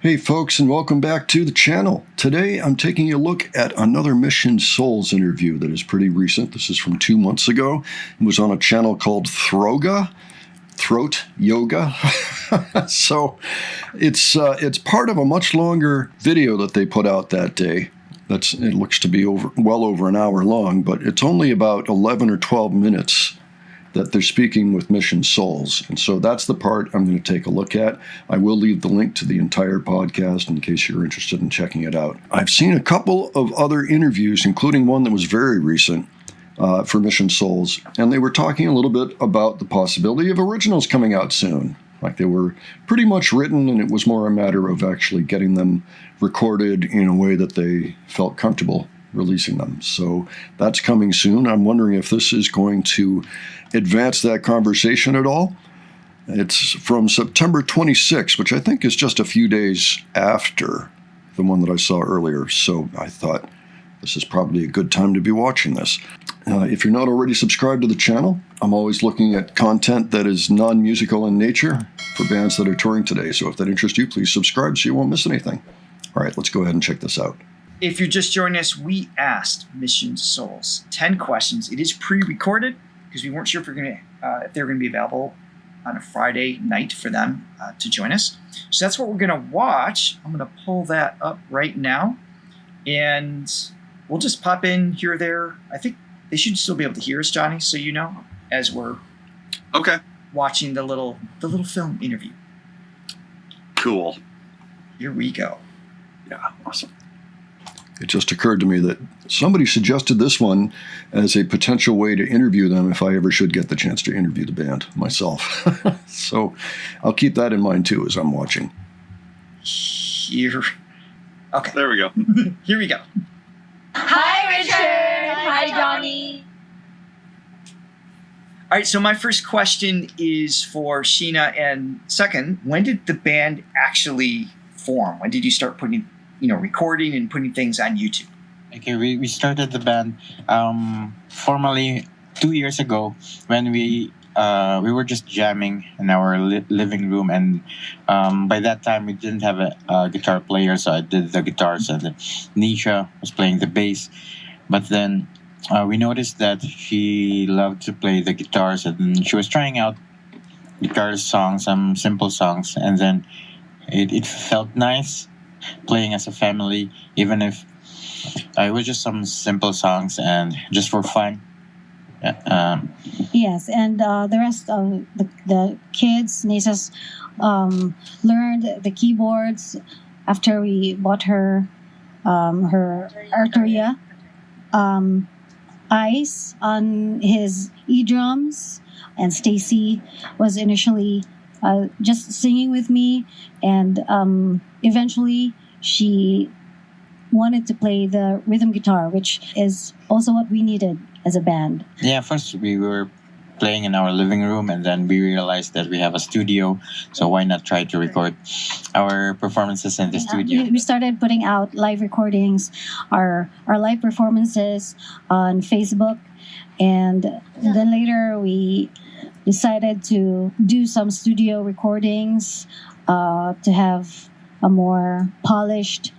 Hey folks, and welcome back to the channel. Today I'm taking a look at another Mission Souls interview that is pretty recent. This is from 2 months ago. It was on a channel called Throga, Throat Yoga. So it's part of a much longer video that they put out that day. It looks to be well over an hour long, but it's only about 11 or 12 minutes that they're speaking with Mission Souls. And so that's the part I'm going to take a look at. I will leave the link to the entire podcast in case you're interested in checking it out. I've seen a couple of other interviews, including one that was very recent for Mission Souls, and they were talking a little bit about the possibility of originals coming out soon. Like they were pretty much written, and it was more a matter of actually getting them recorded in a way that they felt comfortable releasing them. So that's coming soon. I'm wondering if this is going to advance that conversation at all. It's from September 26th, which I think is just a few days after the one that I saw earlier. So I thought this is probably a good time to be watching this. If you're not already subscribed to the channel, I'm always looking at content that is non-musical in nature for bands that are touring today. So if that interests you, please subscribe so you won't miss anything. All right, let's go ahead and check this out. If you're just joining us, we asked Mission Souls 10 questions. It is pre-recorded because we weren't sure if they were going to be available on a Friday night for them to join us. So that's what we're going to watch. I'm going to pull that up right now, and we'll just pop in here or there. I think they should still be able to hear us, Johnny, so you know, as we're watching the little film interview. Cool. Here we go. Yeah, awesome. It just occurred to me that somebody suggested this one as a potential way to interview them if I ever should get the chance to interview the band myself. So I'll keep that in mind too as I'm watching. Here. Okay. There we go. Here we go. Hi, Richard. Hi, Johnny. All right, so my first question is for Sheena, and second, when did the band actually form? When did you start putting recording and putting things on YouTube? Okay, we started the band formally 2 years ago when we were just jamming in our living room, and by that time we didn't have a guitar player, so I did the guitars and Nisha was playing the bass. But then we noticed that she loved to play the guitars, and she was trying out guitar songs, some simple songs, and then it felt nice playing as a family, even if it was just some simple songs and just for fun. Yes, and the rest of the kids, nieces, learned the keyboards after we bought her Arturia, Ice on his e-drums, and Stacy was initially just singing with me, and eventually she wanted to play the rhythm guitar, which is also what we needed as a band. Yeah, first we were playing in our living room, and then we realized that we have a studio, so why not try to record our performances in the studio? We started putting out live recordings, our live performances on Facebook, and then later we decided to do some studio recordings to have a more polished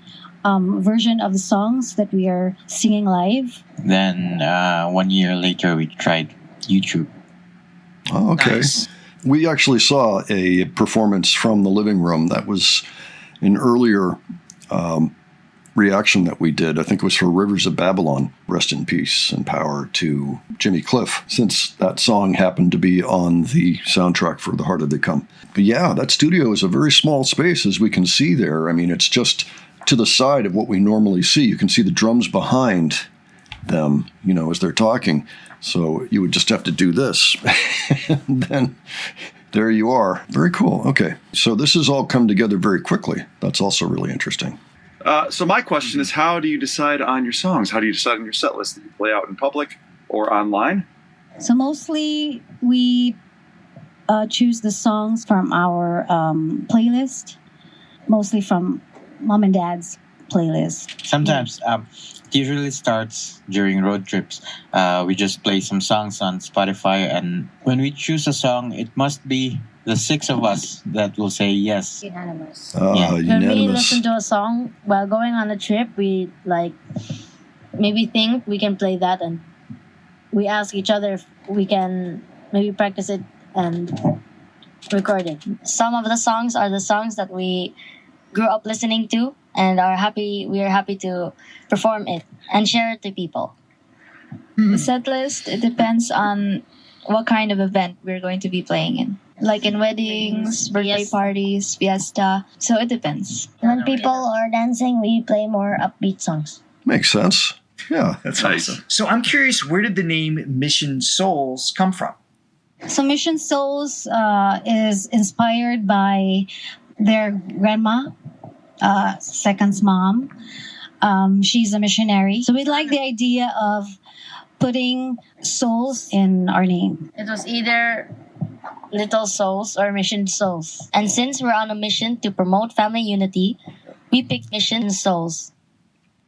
version of the songs that we are singing live. Then 1 year later, we tried YouTube. Oh, okay. Nice. We actually saw a performance from the living room. That was an earlier reaction that we did. I think it was for Rivers of Babylon. Rest in peace and power to Jimmy Cliff, since that song happened to be on the soundtrack for The Harder They Come. But yeah, that studio is a very small space, as we can see there. I mean, it's just to the side of what we normally see. You can see the drums behind them, as they're talking. So you would just have to do this. And then there you are. Very cool. Okay. So this has all come together very quickly. That's also really interesting. So my question is, how do you decide on your songs? How do you decide on your set list that you play out in public or online? So mostly we choose the songs from our playlist, mostly from Mom and Dad's playlist. Sometimes it usually starts during road trips. We just play some songs on Spotify, and when we choose a song, it must be the six of us that will say yes. Unanimous. Yeah. When we Unanimous. listen to a song while going on a trip, we like maybe think we can play that, and we ask each other if we can maybe practice it and record it. Some of the songs are the songs that we grew up listening to and we are happy to perform it and share it to people. The set list, it depends on what kind of event we're going to be playing in. Like in weddings, birthday Yes. parties, fiesta. So it depends. When people are dancing, we play more upbeat songs. Makes sense. Yeah. That's Nice. awesome. So I'm curious, where did the name Mission Souls come from? So Mission Souls is inspired by their grandma, Second's mom. She's a missionary. So we like the idea of putting souls in our name. It was either Little Souls or Mission Souls. And since we're on a mission to promote family unity, we picked Mission Souls.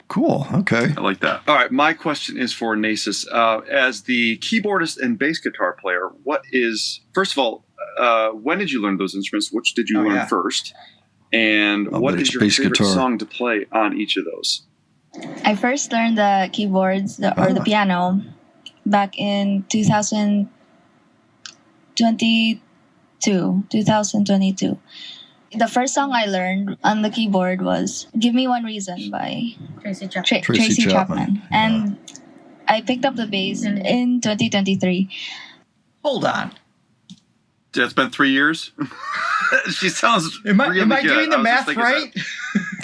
Cool. Okay. I like that. All right, my question is for Nasus. As the keyboardist and bass guitar player, first of all, when did you learn those instruments? Which did you learn first? And I'll what bet is it's your bass favorite guitar. song to play on each of those? I first learned the keyboards or the piano back in 2022. The first song I learned on the keyboard was "Give Me One Reason" by Tracy Chapman. Tracy Chapman. And I picked up the bass in 2023. Hold on. It's been 3 years. She sounds. Am I really good. doing the I was just math thinking right? that.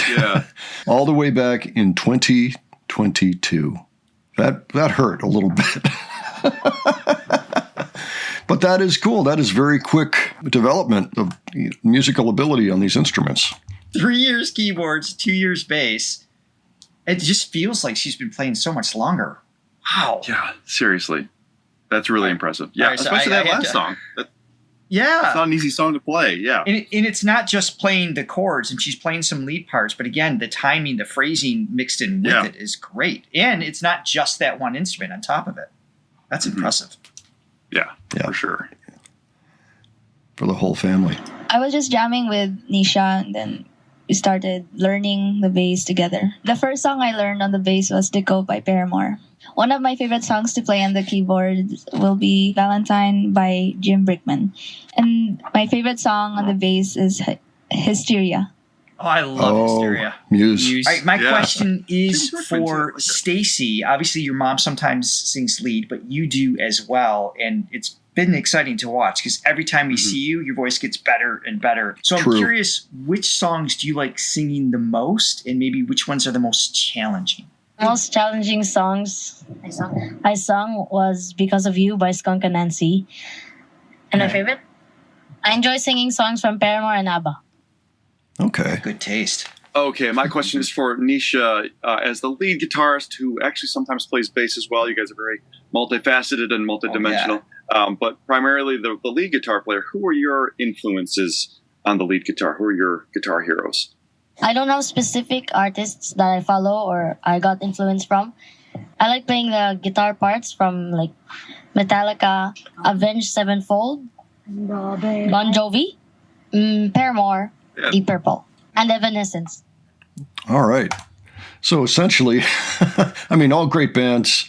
Yeah. All the way back in 2022. That hurt a little bit. But that is cool. That is very quick development of musical ability on these instruments. 3 years keyboards, 2 years bass. It just feels like she's been playing so much longer. Wow. Yeah. Seriously, that's really impressive. Yeah, All right, so especially I that had last to- song. That's Yeah. not an easy song to play. Yeah. And it's not just playing the chords, and she's playing some lead parts, but again, the timing, the phrasing mixed in with Yeah. it is great. And it's not just that one instrument on top of it. That's impressive. Yeah. Yeah. For sure. For the whole family. I was just jamming with Nisha, and then we started learning the bass together. The first song I learned on the bass was "Deco" by Paramore. One of my favorite songs to play on the keyboard will be "Valentine" by Jim Brickman. And my favorite song on the bass is "Hysteria." Oh, I love Hysteria. Muse. All right, my Yeah. question is Jim Brickman's for like that. Stacy. Obviously, your mom sometimes sings lead, but you do as well, and it's been exciting to watch because every time we see you, your voice gets better and better. So I'm True. curious, which songs do you like singing the most, and maybe which ones are the most challenging? Most challenging songs I sung was "Because of You" by Skunk and Nancy. And my favorite? I enjoy singing songs from Paramore and ABBA. Okay. Good taste. Okay, my question is for Nisha. As the lead guitarist who actually sometimes plays bass as well, you guys are very multifaceted and multidimensional. But primarily the lead guitar player, who are your influences on the lead guitar? Who are your guitar heroes? I don't have specific artists that I follow or I got influence from. I like playing the guitar parts from like Metallica, Avenged Sevenfold, Bon Jovi, Paramore, Yeah. Deep Purple, and Evanescence. All right. So essentially, I mean, all great bands,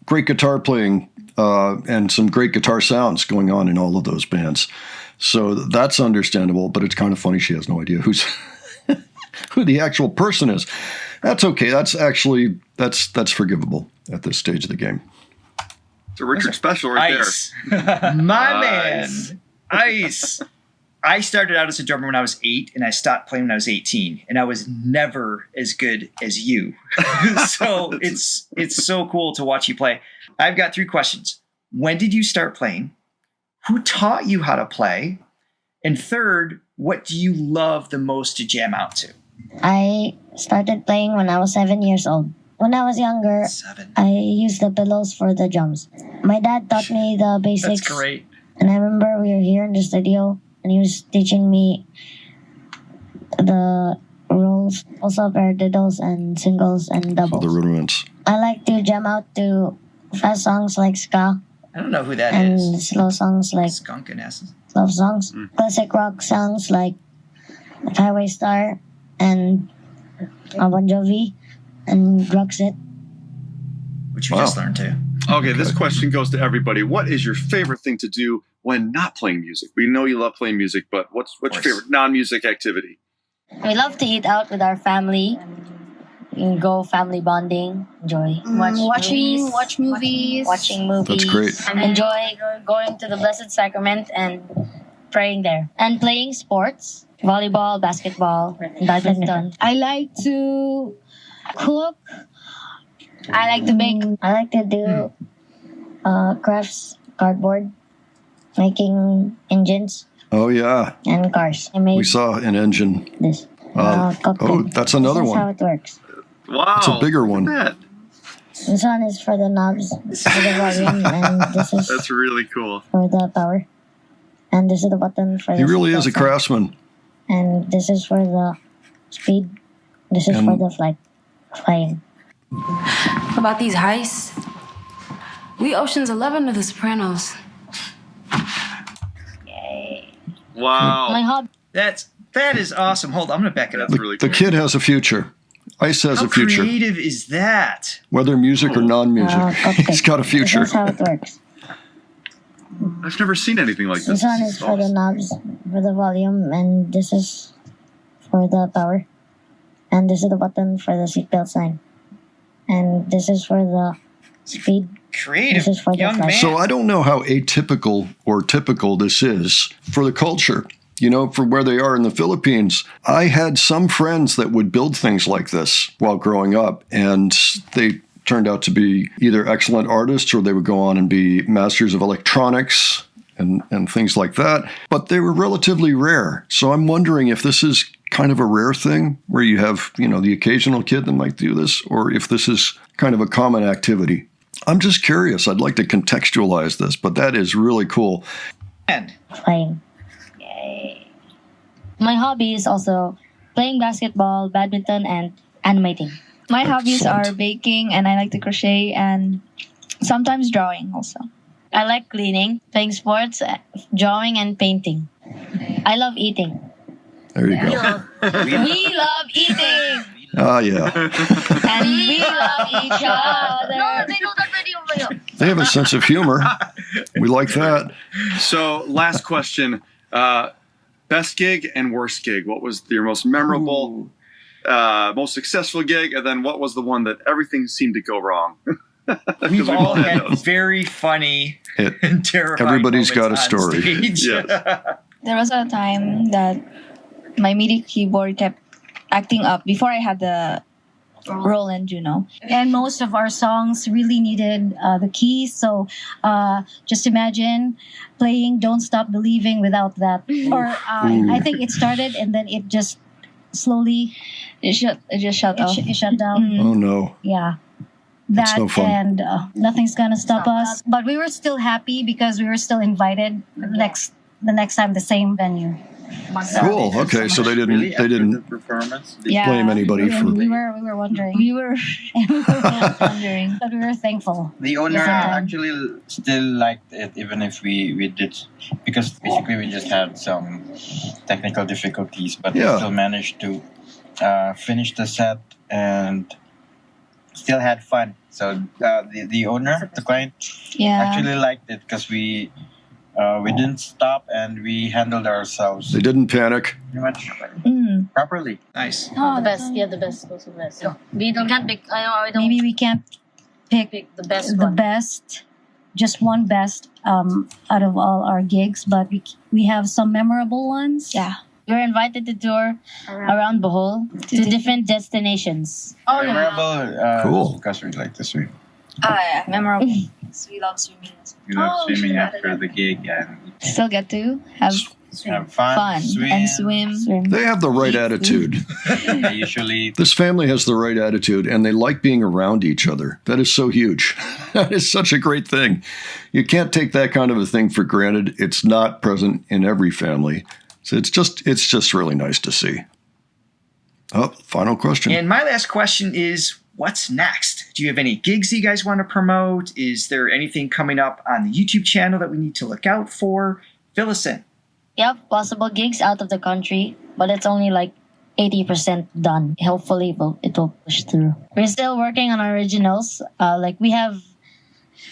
great guitar playing, and some great guitar sounds going on in all of those bands. So that's understandable, but it's kind of funny she has no idea who the actual person is. That's okay. That's actually that's forgivable at this stage of the game. It's a Richard special right Ice. My Nice. man. Ice. I started out as a drummer when I was 8, and I stopped playing when I was 18, and I was never as good as you. So it's so cool to watch you play. I've got 3 questions. When did you start playing? Who taught you how to play? And third, what do you love the most to jam out to? I started playing when I was 7 years old. When I was younger, 7. I used the pillows for the drums. My dad taught me the basics. That's great. And I remember we were here in the studio and he was teaching me the rules, also paradiddles and singles and So doubles. the rudiments. I like to jam out to fast songs like ska I don't know who that and is. slow songs like Skunk and Essence. love songs. Classic rock songs like Highway Star and Bon Jovi and Roxette. Which we Wow. just learned too. Okay, this question goes to everybody. What is your favorite thing to do when not playing music? We know you love playing music, but what's your course. favorite non-music activity? We love to eat out with our family. We can go family bonding, enjoy. Watch movies. Watching movies. That's great. Enjoy going to the Blessed Sacrament and praying there. And playing sports, volleyball, basketball, badminton. I like to cook. I like to bake. I like to do crafts, cardboard, making engines Oh, yeah. and cars. I made We saw an engine. this. Oh, that's another This is how one. it works. Wow, It's a bigger one. look at that. This one is for the knobs, for the volume, and this is That's really cool. for the power. And this is the button for He the really is a seatbelt sign. craftsman. And this is for the speed. This is for And- the flying. How about these heists? We Ocean's 11 of The Sopranos. Wow. My hobby. That is awesome. Hold on, I'm gonna back it up. That's really The cool. kid has a future. Ice has How a future. creative is that? Whether music or non-music, cupcake. he's got a future. This is how it works. I've never seen anything like this. This one is for the knobs, for the volume, and this is for the power. And this is the button for the seatbelt sign. And this is for the speed. Creative This is for the young flash. man. So I don't know how atypical or typical this is for the culture, for where they are in the Philippines. I had some friends that would build things like this while growing up, and they turned out to be either excellent artists or they would go on and be masters of electronics and things like that. But they were relatively rare. So I'm wondering if this is kind of a rare thing where you have, the occasional kid that might do this, or if this is kind of a common activity. I'm just curious. I'd like to contextualize this, but that is really cool. And Playing. Yay. My hobby is also playing basketball, badminton, and animating. My hobbies Excellent. are baking, and I like to crochet and sometimes drawing also. I like cleaning, playing sports, drawing, and painting. I love eating. There you go. We love eating! Ah, yeah. And we love each other. No, they know that video. They have a sense of humor. We like that. So, last question. Best gig and worst gig. What was your most memorable, most successful gig? And then what was the one that everything seemed to go wrong? we've all had those. very funny It- and terrifying everybody's got a moments on story. stage. Yes. There was a time that my MIDI keyboard kept acting up before I had the Roland Juno. And most of our songs really needed the keys. So just imagine playing Don't Stop Believing without that. Or I think it started and then it just slowly It just shut off. it shut down. Mm. Oh, no. Yeah. That's That no fun. and Nothing's Gonna Stop Us. But we were still happy because we were still invited the next time, the same venue. Cool. Okay, so they didn't performance. Yeah. blame anybody And for. we were wondering. We were wondering. But we were thankful. The owner Yeah. actually still liked it, even if we did, because basically we just had some technical difficulties, but Yeah. we still managed to finish the set and still had fun. So the owner, the client, Yeah. actually liked it because we didn't stop and we handled ourselves They didn't panic. pretty much Mm. properly. Nice. Oh, the best. Yeah, the best. Also the best. We can't pick. I don't Maybe we can't pick pick the best the one. best, just one best out of all our gigs, but we have some memorable ones. Yeah. We were invited to tour around Bohol to different destinations. Oh, yeah. Memorable, Cool. because we like to swim. Ah, yeah. Memorable. We love swimming. We love Oh, swimming shit. after the gig and Still get to have have fun, fun and swim. They have the right attitude. They usually This family has the right attitude, and they like being around each other. That is so huge. That is such a great thing. You can't take that kind of a thing for granted. It's not present in every family. So it's just really nice to see. Oh, final question. And my last question is, what's next? Do you have any gigs you guys want to promote? Is there anything coming up on the YouTube channel that we need to look out for? Fill us in. Yep, possible gigs out of the country, but it's only like 80% done. Hopefully, it will push through. We're still working on originals. Like we have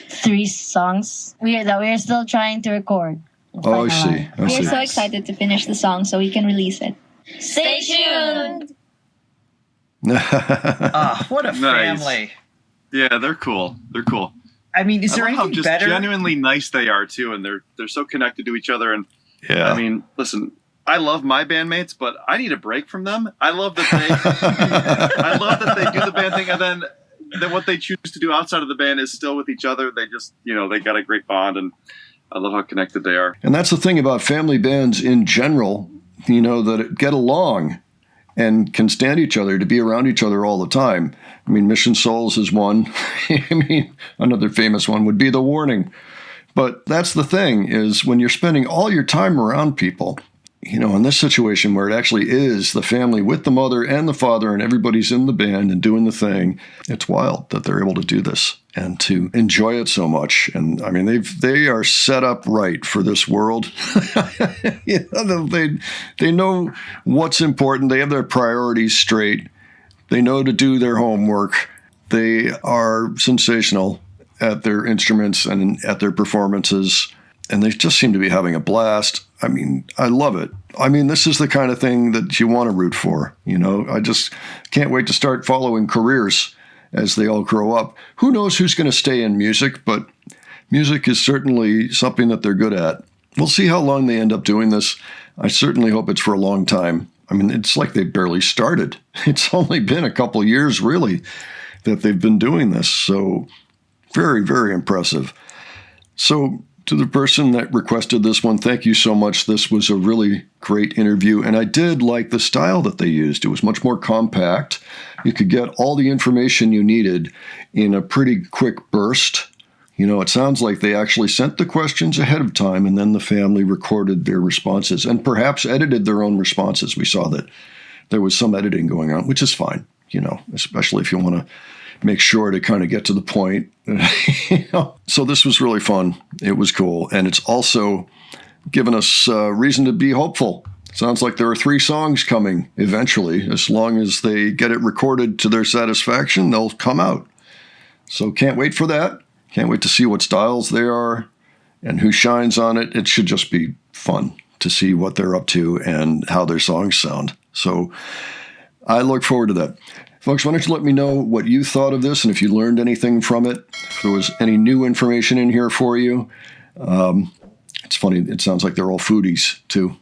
3 songs that we're still trying to record. and Oh, I finalize. see. I We're see. so excited to finish the song so we can release it. Stay tuned. Ah, what a Nice. family. Yeah, they're cool. They're cool. I mean, is I there love how anything just better? genuinely nice they are too, and they're so connected to each other. And Yeah. I mean, listen, I love my bandmates, but I need a break from them. I love that I love that they do the band thing, and then what they choose to do outside of the band is still with each other. They just, they got a great bond, and I love how connected they are. And that's the thing about family bands in general, that get along and can stand each other, to be around each other all the time. I mean, Mission Souls is one. I mean, another famous one would be The Warning. But that's the thing, is when you're spending all your time around people, in this situation where it actually is the family with the mother and the father and everybody's in the band and doing the thing, it's wild that they're able to do this and to enjoy it so much. And I mean, they are set up right for this world. They know what's important. They have their priorities straight. They know to do their homework. They are sensational at their instruments and at their performances. And they just seem to be having a blast. I mean, I love it. I mean, this is the kind of thing that you want to root for. I just can't wait to start following careers as they all grow up. Who knows who's going to stay in music, but music is certainly something that they're good at. We'll see how long they end up doing this. I certainly hope it's for a long time. I mean, it's like they barely started. It's only been a couple years, really, that they've been doing this. So very, very impressive. So to the person that requested this one, thank you so much. This was a really great interview, and I did like the style that they used. It was much more compact. You could get all the information you needed in a pretty quick burst. It sounds like they actually sent the questions ahead of time, and then the family recorded their responses and perhaps edited their own responses. We saw that there was some editing going on, which is fine, especially if you want to make sure to kind of get to the point. So this was really fun. It was cool. And it's also given us reason to be hopeful. Sounds like there are 3 songs coming eventually. As long as they get it recorded to their satisfaction, they'll come out. So can't wait for that. Can't wait to see what styles they are and who shines on it. It should just be fun to see what they're up to and how their songs sound. So I look forward to that. Folks, why don't you let me know what you thought of this and if you learned anything from it, if there was any new information in here for you. It's funny, it sounds like they're all foodies too.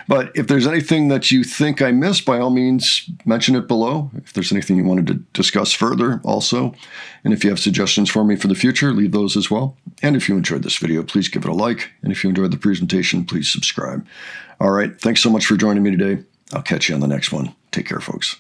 But if there's anything that you think I missed, by all means, mention it below. If there's anything you wanted to discuss further also. And if you have suggestions for me for the future, leave those as well. And if you enjoyed this video, please give it a like. And if you enjoyed the presentation, please subscribe. All right, thanks so much for joining me today. I'll catch you on the next one. Take care, folks.